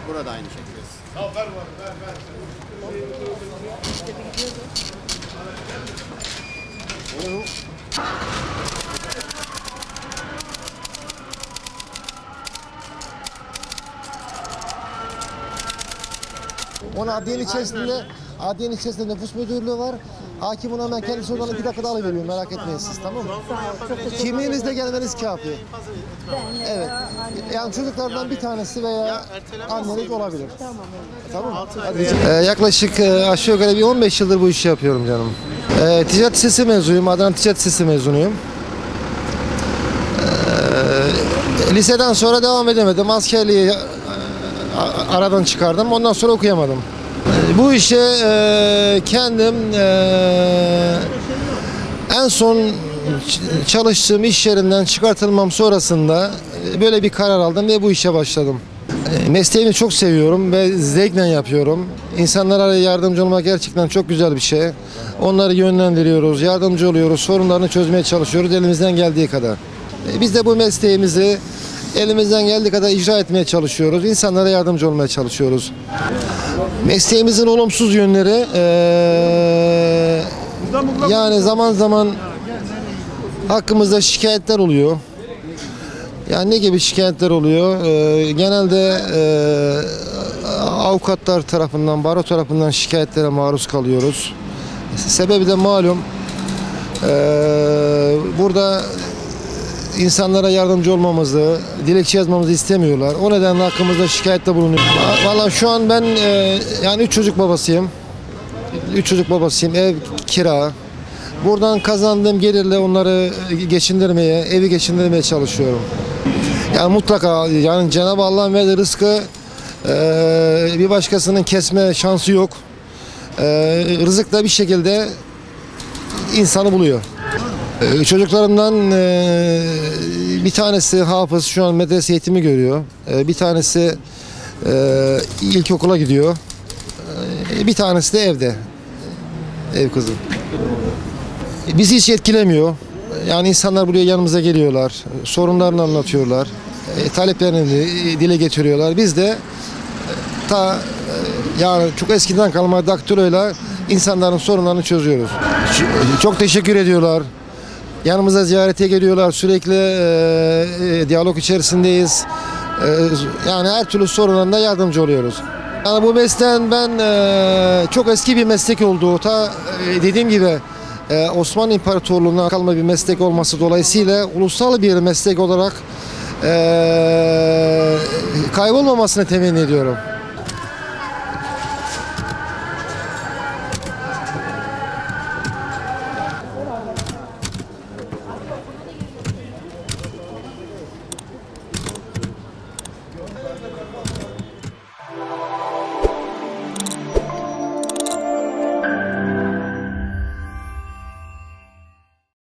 Burada aynı şekilde. Ona adliyenin içerisinde nüfus müdürlüğü var. Hakim ona hemen kendisi oradan 2 dakikada alıveriyor, merak etmeyin siz, tamam mı? Kimliğinizle gelmeniz kafi. Evet. Yani çocuklardan bir tanesi veya anneniz olabilir. Tamam mı? Yaklaşık aşağı yukarı bir 15 yıldır bu işi yapıyorum canım. Ticaret Lisesi mezunuyum. Adana Ticaret Lisesi mezunuyum. Liseden sonra devam edemedim. Askerliği aradan çıkardım. Ondan sonra okuyamadım. Bu işe kendim en son çalıştığım iş yerinden çıkartılmam sonrasında böyle bir karar aldım ve bu işe başladım. Mesleğimi çok seviyorum ve zevkle yapıyorum. İnsanlara yardımcı olmak gerçekten çok güzel bir şey. Onları yönlendiriyoruz, yardımcı oluyoruz, sorunlarını çözmeye çalışıyoruz elimizden geldiği kadar. Biz de bu mesleğimizi elimizden geldiği kadar icra etmeye çalışıyoruz. İnsanlara yardımcı olmaya çalışıyoruz. Mesleğimizin olumsuz yönleri yani zaman zaman hakkımızda şikayetler oluyor. Yani ne gibi şikayetler oluyor? Genelde avukatlar tarafından, baro tarafından şikayetlere maruz kalıyoruz. Sebebi de malum. Burada insanlara yardımcı olmamızı, dilekçe yazmamızı istemiyorlar. O nedenle hakkımızda şikayette bulunuyor. Vallahi şu an ben yani 3 çocuk babasıyım. 3 çocuk babasıyım. Ev kira. Buradan kazandığım gelirle onları geçindirmeye, evi geçindirmeye çalışıyorum. Yani mutlaka yani Cenab-ı Allah'ın verdiği rızkı bir başkasının kesme şansı yok. Rızık da bir şekilde insanı buluyor. Çocuklarımdan bir tanesi hafız, şu an medrese eğitimi görüyor. Bir tanesi ilkokula gidiyor. Bir tanesi de evde. Ev kızı. Bizi hiç etkilemiyor. Yani insanlar buraya yanımıza geliyorlar. Sorunlarını anlatıyorlar. Taleplerini dile getiriyorlar. Biz de yani çok eskiden kalma daktiloyla insanların sorunlarını çözüyoruz. Çok teşekkür ediyorlar. Yanımıza ziyarete geliyorlar. Sürekli diyalog içerisindeyiz. Yani her türlü sorunlarına yardımcı oluyoruz. Yani bu mesleğin ben çok eski bir meslek olduğu, dediğim gibi Osmanlı İmparatorluğu'na kalma bir meslek olması dolayısıyla ulusal bir meslek olarak kaybolmamasını temenni ediyorum.